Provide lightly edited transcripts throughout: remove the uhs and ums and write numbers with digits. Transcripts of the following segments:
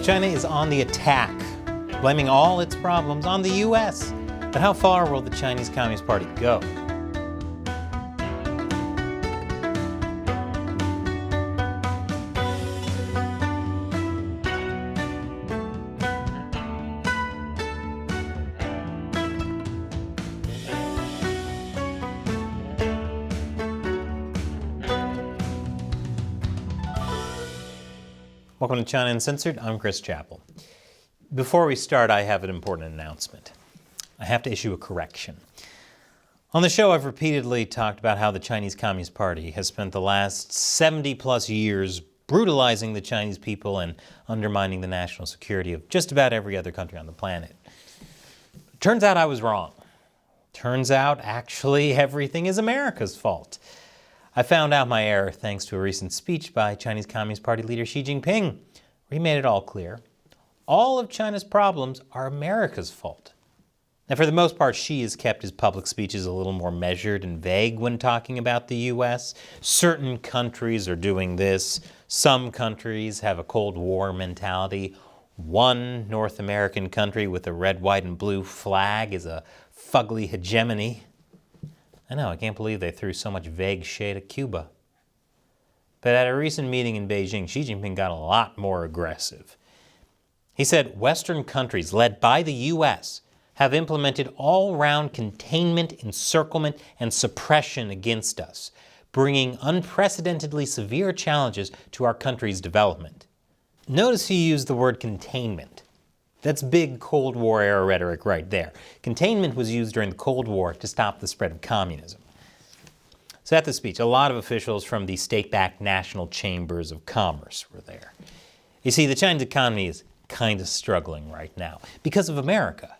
China is on the attack, blaming all its problems on the U.S. But how far will the Chinese Communist Party go? Welcome to China Uncensored. I'm Chris Chappell. Before we start, I have an important announcement. I have to issue a correction. On the show, I've repeatedly talked about how the Chinese Communist Party has spent the last 70 plus years brutalizing the Chinese people and undermining the national security of just about every other country on the planet. Turns out I was wrong. Turns out, actually, everything is America's fault. I found out my error thanks to a recent speech by Chinese Communist Party leader Xi Jinping, where he made it all clear. All of China's problems are America's fault. Now, for the most part, Xi has kept his public speeches a little more measured and vague when talking about the U.S. Certain countries are doing this. Some countries have a Cold War mentality. One North American country with a red, white, and blue flag is a fugly hegemony. I know, I can't believe they threw so much vague shade at Cuba. But at a recent meeting in Beijing, Xi Jinping got a lot more aggressive. He said Western countries, led by the U.S., have implemented all-round containment, encirclement, and suppression against us, bringing unprecedentedly severe challenges to our country's development. Notice he used the word containment. That's big Cold War-era rhetoric right there. Containment was used during the Cold War to stop the spread of communism. So at the speech, a lot of officials from the state-backed national chambers of commerce were there. You see, the Chinese economy is kind of struggling right now because of America.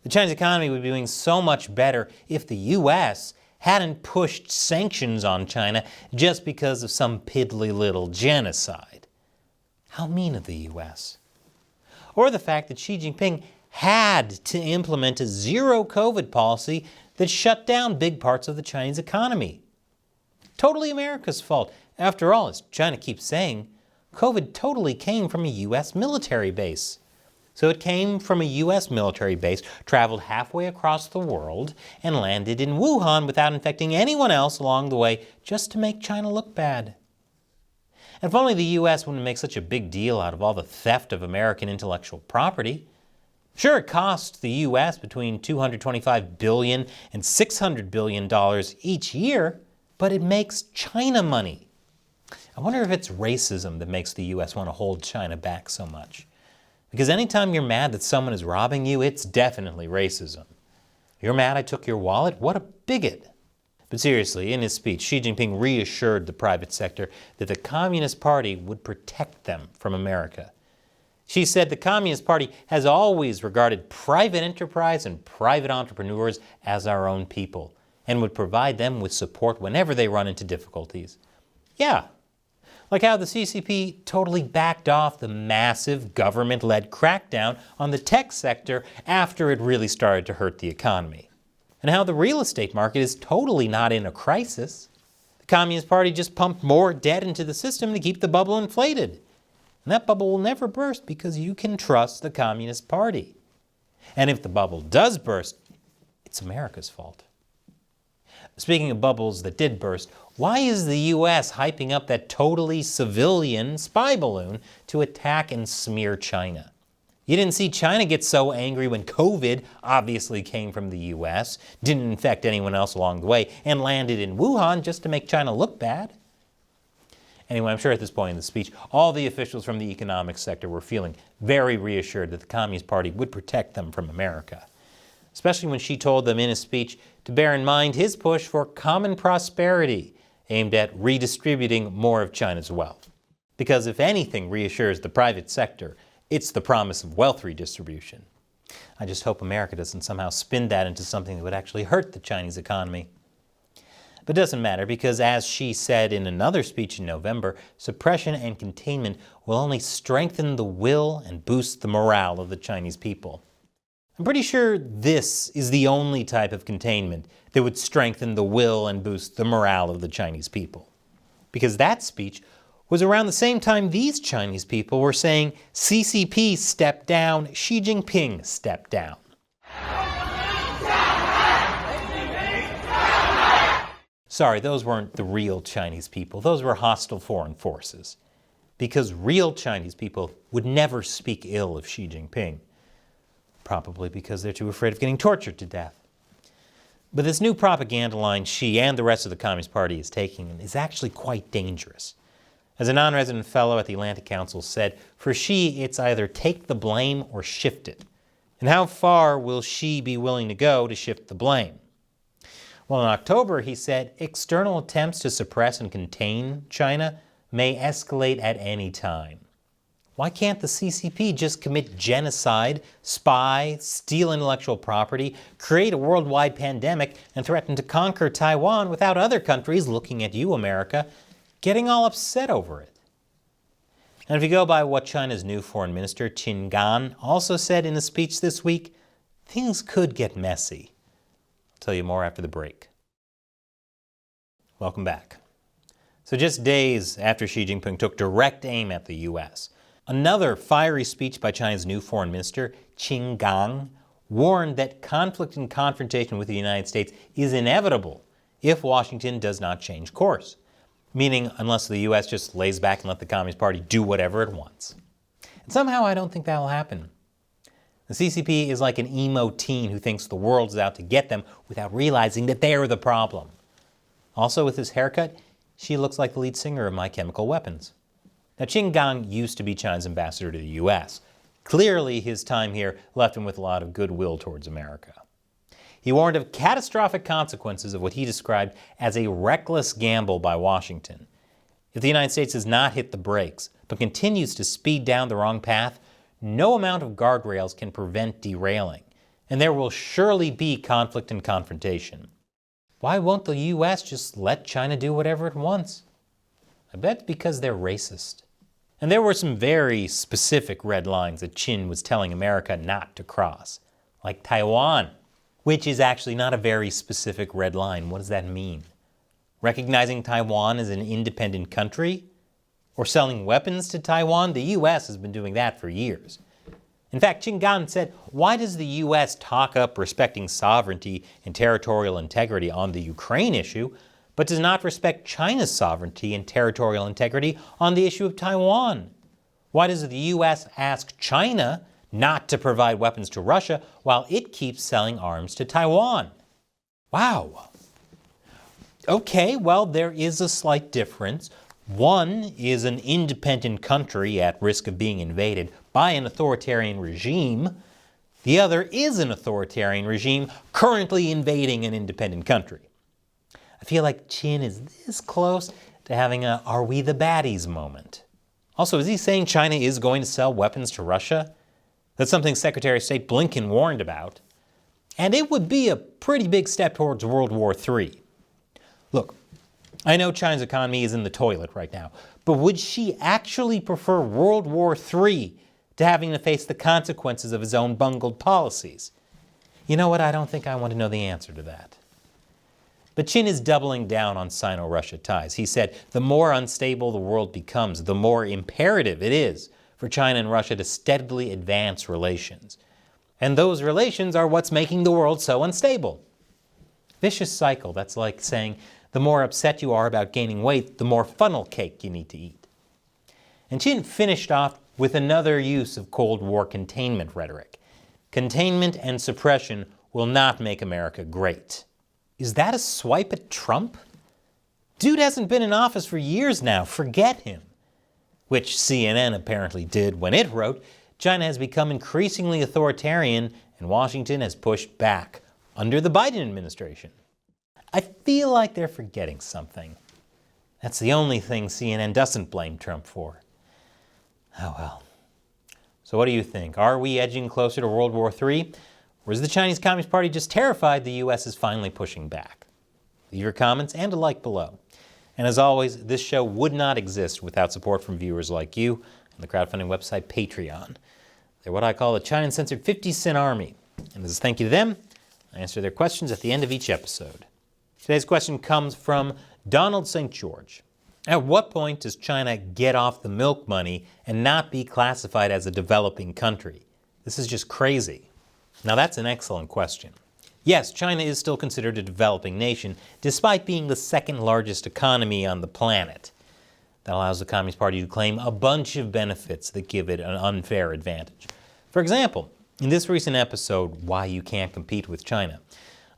The Chinese economy would be doing so much better if the U.S. hadn't pushed sanctions on China just because of some piddly little genocide. How mean of the U.S. Or the fact that Xi Jinping had to implement a zero-COVID policy that shut down big parts of the Chinese economy. Totally America's fault. After all, as China keeps saying, COVID totally came from a U.S. military base. So it came from a U.S. military base, traveled halfway across the world, and landed in Wuhan without infecting anyone else along the way, just to make China look bad. And if only the U.S. wouldn't make such a big deal out of all the theft of American intellectual property. Sure, it costs the U.S. between $225 billion and $600 billion each year, but it makes China money. I wonder if it's racism that makes the U.S. want to hold China back so much. Because anytime you're mad that someone is robbing you, it's definitely racism. You're mad I took your wallet? What a bigot. But seriously, in his speech, Xi Jinping reassured the private sector that the Communist Party would protect them from America. Xi said the Communist Party has always regarded private enterprise and private entrepreneurs as our own people and would provide them with support whenever they run into difficulties. Yeah, like how the CCP totally backed off the massive government-led crackdown on the tech sector after it really started to hurt the economy. And how the real estate market is totally not in a crisis. The Communist Party just pumped more debt into the system to keep the bubble inflated. And that bubble will never burst because you can trust the Communist Party. And if the bubble does burst, it's America's fault. Speaking of bubbles that did burst, why is the U.S. hyping up that totally civilian spy balloon to attack and smear China? You didn't see China get so angry when COVID obviously came from the U.S., didn't infect anyone else along the way, and landed in Wuhan just to make China look bad. Anyway, I'm sure at this point in the speech, all the officials from the economic sector were feeling very reassured that the Communist Party would protect them from America. Especially when Xi told them in his speech to bear in mind his push for common prosperity, aimed at redistributing more of China's wealth. Because if anything reassures the private sector, it's the promise of wealth redistribution. I just hope America doesn't somehow spin that into something that would actually hurt the Chinese economy. But it doesn't matter because, as Xi said in another speech in November, suppression and containment will only strengthen the will and boost the morale of the Chinese people. I'm pretty sure this is the only type of containment that would strengthen the will and boost the morale of the Chinese people. Because that speech was around the same time these Chinese people were saying CCP step down, Xi Jinping step down. Sorry, those weren't the real Chinese people. Those were hostile foreign forces. Because real Chinese people would never speak ill of Xi Jinping. Probably because they're too afraid of getting tortured to death. But this new propaganda line Xi and the rest of the Communist Party is taking is actually quite dangerous. As a non-resident fellow at the Atlantic Council said, for Xi it's either take the blame or shift it. And how far will Xi be willing to go to shift the blame? Well, in October he said external attempts to suppress and contain China may escalate at any time. Why can't the CCP just commit genocide, spy, steal intellectual property, create a worldwide pandemic, and threaten to conquer Taiwan without other countries looking at you, America, getting all upset over it? And if you go by what China's new foreign minister, Qin Gang, also said in a speech this week, things could get messy. I'll tell you more after the break. Welcome back. So just days after Xi Jinping took direct aim at the U.S., another fiery speech by China's new foreign minister, Qin Gang, warned that conflict and confrontation with the United States is inevitable if Washington does not change course, meaning unless the U.S. just lays back and let the Communist Party do whatever it wants. And somehow I don't think that will happen. The CCP is like an emo teen who thinks the world is out to get them without realizing that they are the problem. Also, with his haircut, Xi looks like the lead singer of My Chemical Weapons. Now, Qin Gang used to be China's ambassador to the U.S. Clearly, his time here left him with a lot of goodwill towards America. He warned of catastrophic consequences of what he described as a reckless gamble by Washington. If the United States does not hit the brakes, but continues to speed down the wrong path, no amount of guardrails can prevent derailing, and there will surely be conflict and confrontation. Why won't the U.S. just let China do whatever it wants? I bet it's because they're racist. And there were some very specific red lines that Qin was telling America not to cross, like Taiwan, which is actually not a very specific red line. What does that mean? Recognizing Taiwan as an independent country? Or selling weapons to Taiwan? The U.S. has been doing that for years. In fact, Qin Gang said, why does the U.S. talk up respecting sovereignty and territorial integrity on the Ukraine issue, but does not respect China's sovereignty and territorial integrity on the issue of Taiwan? Why does the U.S. ask China not to provide weapons to Russia while it keeps selling arms to Taiwan? Wow. Okay, well, there is a slight difference. One is an independent country at risk of being invaded by an authoritarian regime. The other is an authoritarian regime currently invading an independent country. I feel like Qin is this close to having a "are we the baddies" moment. Also, is he saying China is going to sell weapons to Russia? That's something Secretary of State Blinken warned about. And it would be a pretty big step towards World War III. Look, I know China's economy is in the toilet right now, but would Xi actually prefer World War III to having to face the consequences of his own bungled policies? You know what? I don't think I want to know the answer to that. But Qin is doubling down on Sino-Russia ties. He said, the more unstable the world becomes, the more imperative it is for China and Russia to steadily advance relations. And those relations are what's making the world so unstable. Vicious cycle. That's like saying, the more upset you are about gaining weight, the more funnel cake you need to eat. And Qin finished off with another use of Cold War containment rhetoric. Containment and suppression will not make America great. Is that a swipe at Trump? Dude hasn't been in office for years now. Forget him. Which CNN apparently did when it wrote, China has become increasingly authoritarian and Washington has pushed back under the Biden administration. I feel like they're forgetting something. That's the only thing CNN doesn't blame Trump for. Oh well. So what do you think? Are we edging closer to World War III? Or is the Chinese Communist Party just terrified the U.S. is finally pushing back? Leave your comments and a like below. And as always, this show would not exist without support from viewers like you and the crowdfunding website Patreon. They're what I call the China Uncensored 50-cent army. And as a thank you to them, I answer their questions at the end of each episode. Today's question comes from Donald St. George. At what point does China get off the milk money and not be classified as a developing country? This is just crazy. Now that's an excellent question. Yes, China is still considered a developing nation, despite being the second largest economy on the planet. That allows the Communist Party to claim a bunch of benefits that give it an unfair advantage. For example, in this recent episode, Why You Can't Compete with China,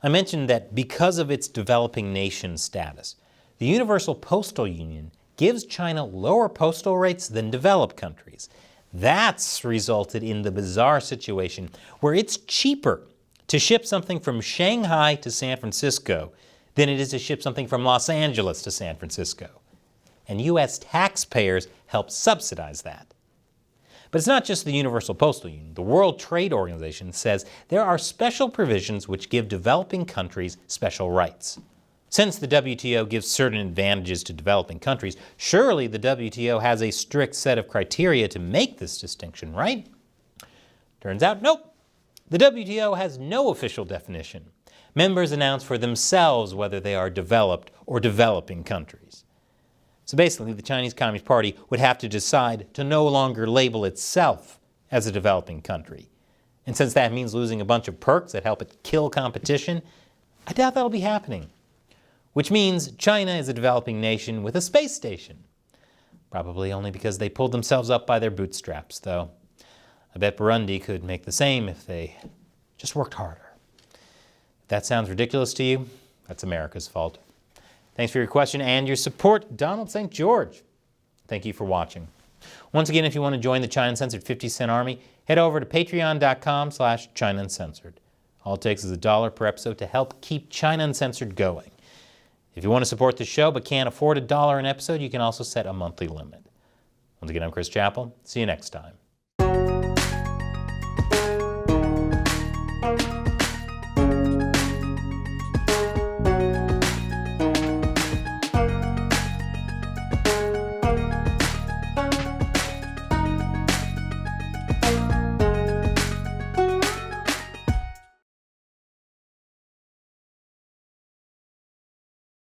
I mentioned that because of its developing nation status, the Universal Postal Union gives China lower postal rates than developed countries. That's resulted in the bizarre situation where it's cheaper to ship something from Shanghai to San Francisco than it is to ship something from Los Angeles to San Francisco. And U.S. taxpayers help subsidize that. But it's not just the Universal Postal Union. The World Trade Organization says there are special provisions which give developing countries special rights. Since the WTO gives certain advantages to developing countries, surely the WTO has a strict set of criteria to make this distinction, right? Turns out, nope. The WTO has no official definition. Members announce for themselves whether they are developed or developing countries. So basically, the Chinese Communist Party would have to decide to no longer label itself as a developing country. And since that means losing a bunch of perks that help it kill competition, I doubt that'll be happening. Which means China is a developing nation with a space station. Probably only because they pulled themselves up by their bootstraps, though. I bet Burundi could make the same if they just worked harder. If that sounds ridiculous to you, that's America's fault. Thanks for your question and your support, Donald St. George. Thank you for watching. Once again, if you want to join the China Uncensored 50-cent army, head over to patreon.com/China Uncensored. All it takes is $1 per episode to help keep China Uncensored going. If you want to support the show but can't afford $1 an episode, you can also set a monthly limit. Once again, I'm Chris Chappell. See you next time.